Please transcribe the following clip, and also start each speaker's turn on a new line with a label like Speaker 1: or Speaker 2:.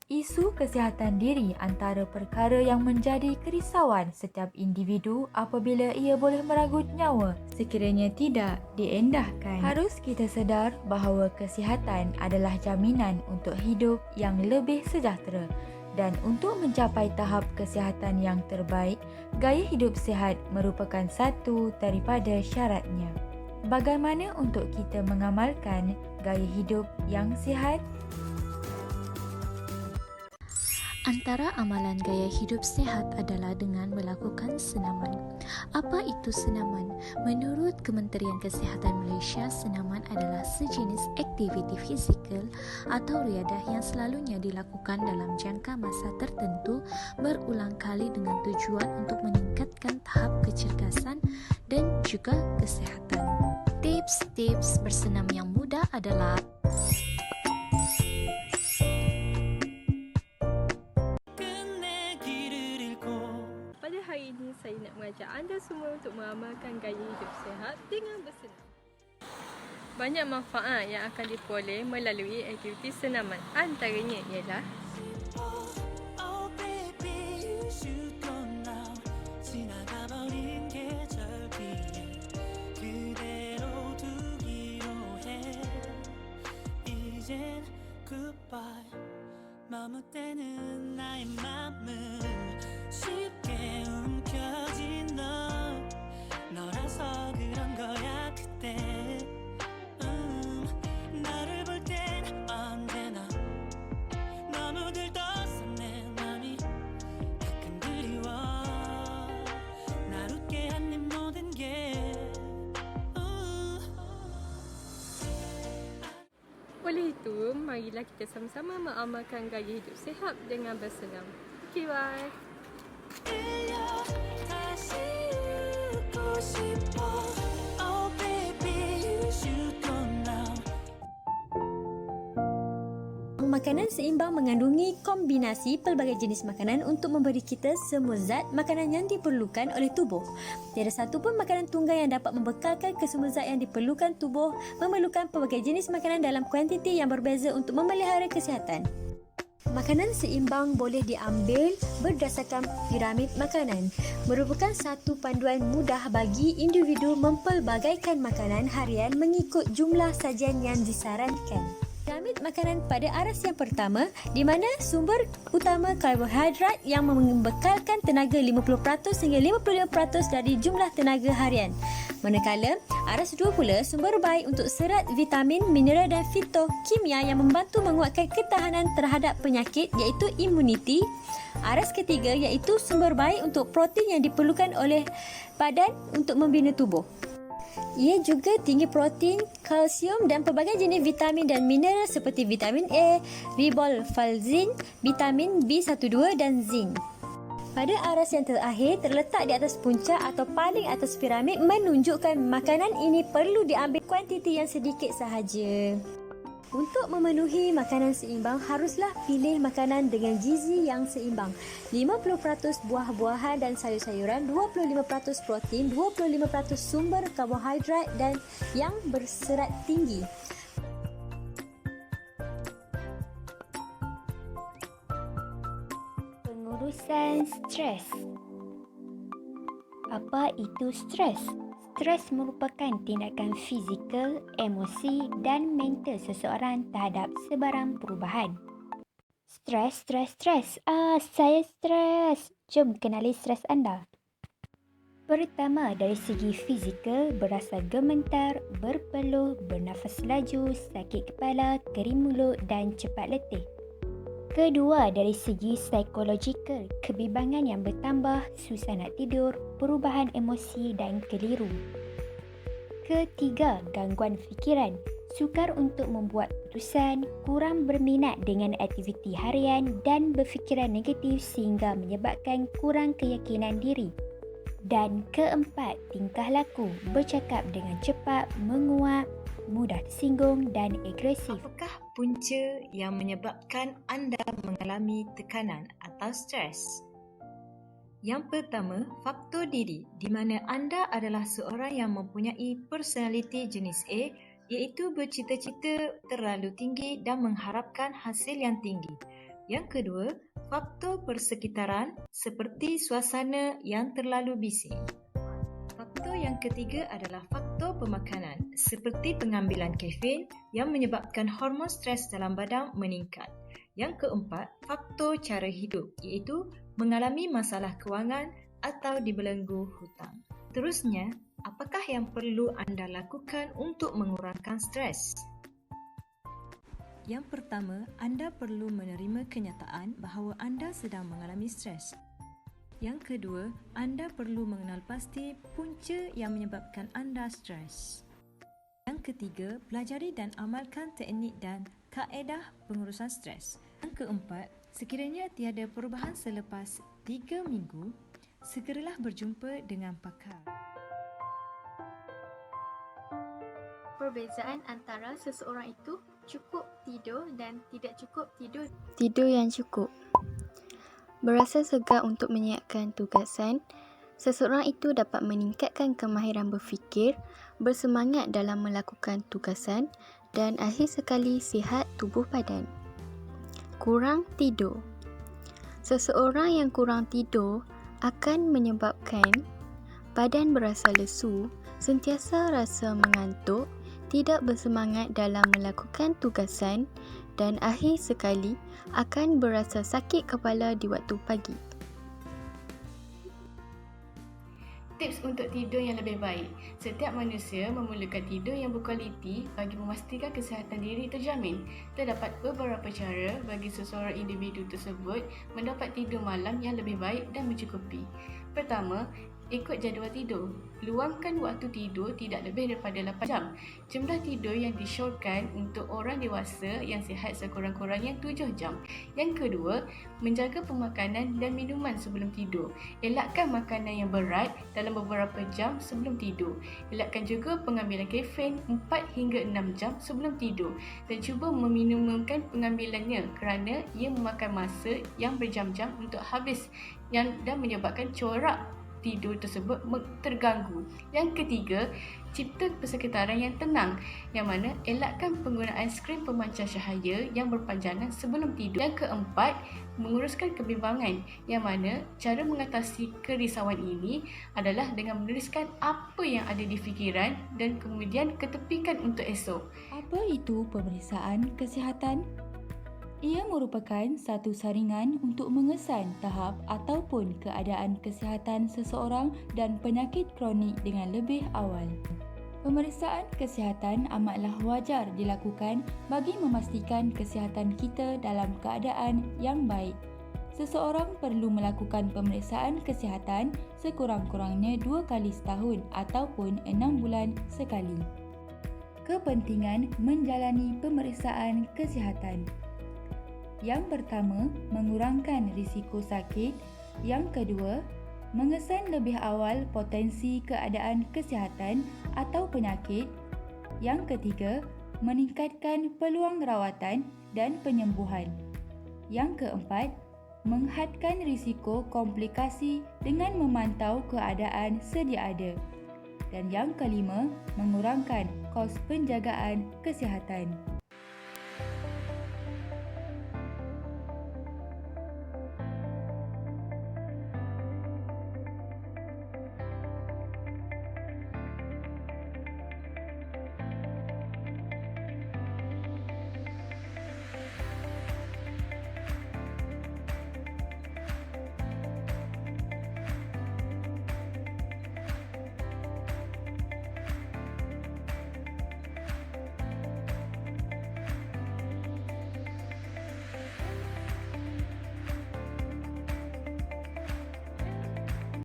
Speaker 1: Isu kesihatan diri antara perkara yang menjadi kerisauan setiap individu apabila ia boleh merenggut nyawa sekiranya tidak diendahkan. Harus kita sedar bahawa kesihatan adalah jaminan untuk hidup yang lebih sejahtera dan untuk mencapai tahap kesihatan yang terbaik, gaya hidup sihat merupakan satu daripada syaratnya. Bagaimana untuk kita mengamalkan gaya hidup yang sihat?
Speaker 2: Antara amalan gaya hidup sihat adalah dengan melakukan senaman. Apa itu senaman? Menurut Kementerian Kesihatan Malaysia, senaman adalah sejenis aktiviti fizikal atau riadah yang selalunya dilakukan dalam jangka masa tertentu berulang kali dengan tujuan untuk meningkatkan tahap kecergasan dan juga kesihatan. Tips-tips bersenam yang mudah adalah
Speaker 3: Pada hari ini saya nak mengajak anda semua untuk mengamalkan gaya hidup sihat dengan bersenam. Banyak manfaat yang akan diperoleh melalui aktiviti senaman. Antaranya ialah
Speaker 4: 머뭇대는 나의 맘은 쉽게 움켜진 너 너라서 그런 거야 그때 너를 볼 땐 언제나 너무 들떴어 내 맘이 가끔 그리워 날 웃게 한 네 모든 게
Speaker 3: oleh itu, marilah kita sama-sama mengamalkan gaya hidup sihat dengan bersenam. Okay, bye.
Speaker 4: 다시 웃고 싶어 Oh baby you should go now
Speaker 5: Makanan seimbang mengandungi kombinasi pelbagai jenis makanan untuk memberi kita semua zat makanan yang diperlukan oleh tubuh. Tiada satu pun makanan tunggal yang dapat membekalkan kesemua zat yang diperlukan tubuh, memerlukan pelbagai jenis makanan dalam kuantiti yang berbeza untuk memelihara kesihatan. Makanan seimbang boleh diambil berdasarkan piramid makanan. Merupakan satu panduan mudah bagi individu mempelbagaikan makanan harian mengikut jumlah sajian yang disarankan. Piramid makanan pada aras yang pertama, di mana sumber utama karbohidrat yang membekalkan tenaga 50% hingga 55% dari jumlah tenaga harian. Manakala, aras dua pula sumber baik untuk serat, vitamin, mineral dan fitokimia yang membantu menguatkan ketahanan terhadap penyakit iaitu imuniti. Aras ketiga iaitu sumber baik untuk protein yang diperlukan oleh badan untuk membina tubuh. Ia juga tinggi protein, kalsium dan pelbagai jenis vitamin dan mineral seperti vitamin A, riboflavin, vitamin B12 dan zinc. Pada aras yang terakhir terletak di atas puncak atau paling atas piramid menunjukkan makanan ini perlu diambil kuantiti yang sedikit sahaja. Untuk memenuhi makanan seimbang, haruslah pilih makanan dengan gizi yang seimbang. 50% buah-buahan dan sayur-sayuran, 25% protein, 25% sumber karbohidrat dan yang berserat tinggi.
Speaker 6: Pengurusan stres. Apa itu stres? Stres merupakan tindakan fizikal, emosi dan mental seseorang terhadap sebarang perubahan. Stres. Saya stres. Jom kenali stres anda. Pertama, dari segi fizikal, berasa gemetar, berpeluh, bernafas laju, sakit kepala, kering mulut dan cepat letih. Kedua, dari segi psikologikal, kebimbangan yang bertambah, susah nak tidur, perubahan emosi dan keliru. Ketiga, gangguan fikiran, sukar untuk membuat keputusan, kurang berminat dengan aktiviti harian dan berfikiran negatif sehingga menyebabkan kurang keyakinan diri. Dan keempat, tingkah laku, bercakap dengan cepat, menguap, mudah tersinggung dan agresif.
Speaker 7: Apakah punca yang menyebabkan anda mengalami tekanan atau stres? Yang pertama, faktor diri, di mana anda adalah seorang yang mempunyai personaliti jenis A, iaitu bercita-cita terlalu tinggi dan mengharapkan hasil yang tinggi. Yang kedua, faktor persekitaran seperti suasana yang terlalu bising. Faktor yang ketiga adalah faktor pemakanan seperti pengambilan kafein yang menyebabkan hormon stres dalam badan meningkat. Yang keempat, faktor cara hidup iaitu mengalami masalah kewangan atau dibelenggu hutang. Terusnya, apakah yang perlu anda lakukan untuk mengurangkan stres? Yang pertama, anda perlu menerima kenyataan bahawa anda sedang mengalami stres. Yang kedua, anda perlu mengenal pasti punca yang menyebabkan anda stres. Yang ketiga, pelajari dan amalkan teknik dan kaedah pengurusan stres. Yang keempat, sekiranya tiada perubahan selepas 3 minggu, segeralah berjumpa dengan pakar.
Speaker 8: Perbezaan antara seseorang itu cukup tidur dan tidak cukup tidur.
Speaker 6: Tidur yang cukup. Berasa segar untuk menyiapkan tugasan, seseorang itu dapat meningkatkan kemahiran berfikir, bersemangat dalam melakukan tugasan dan akhir sekali sihat tubuh badan. Kurang tidur. Seseorang yang kurang tidur akan menyebabkan badan berasa lesu, sentiasa rasa mengantuk, tidak bersemangat dalam melakukan tugasan dan akhir sekali akan berasa sakit kepala di waktu pagi.
Speaker 9: Tips untuk tidur yang lebih baik. Setiap manusia memerlukan tidur yang berkualiti bagi memastikan kesihatan diri terjamin. Terdapat beberapa cara bagi seseorang individu tersebut mendapat tidur malam yang lebih baik dan mencukupi. Pertama, ikut jadual tidur. Luangkan waktu tidur tidak lebih daripada 8 jam. Jumlah tidur yang disyorkan untuk orang dewasa yang sihat sekurang-kurangnya 7 jam. Yang kedua, menjaga pemakanan dan minuman sebelum tidur. Elakkan makanan yang berat dalam beberapa jam sebelum tidur. Elakkan juga pengambilan kafein 4 hingga 6 jam sebelum tidur dan cuba meminimumkan pengambilannya kerana ia memakan masa yang berjam-jam untuk habis dan menyebabkan corak tidur tersebut terganggu. Yang ketiga, cipta persekitaran yang tenang, yang mana elakkan penggunaan skrin pemancar cahaya yang berpanjangan sebelum tidur. Yang keempat, menguruskan kebimbangan, yang mana cara mengatasi kerisauan ini adalah dengan menuliskan apa yang ada di fikiran dan kemudian ketepikan untuk esok.
Speaker 1: Apa itu pemeriksaan kesihatan? Ia merupakan satu saringan untuk mengesan tahap ataupun keadaan kesihatan seseorang dan penyakit kronik dengan lebih awal. Pemeriksaan kesihatan amatlah wajar dilakukan bagi memastikan kesihatan kita dalam keadaan yang baik. Seseorang perlu melakukan pemeriksaan kesihatan sekurang-kurangnya 2 kali setahun ataupun 6 bulan sekali. Kepentingan menjalani pemeriksaan kesihatan. Yang pertama, mengurangkan risiko sakit. Yang kedua, mengesan lebih awal potensi keadaan kesihatan atau penyakit. Yang ketiga, meningkatkan peluang rawatan dan penyembuhan. Yang keempat, menghadkan risiko komplikasi dengan memantau keadaan sedia ada. Dan yang kelima, mengurangkan kos penjagaan kesihatan.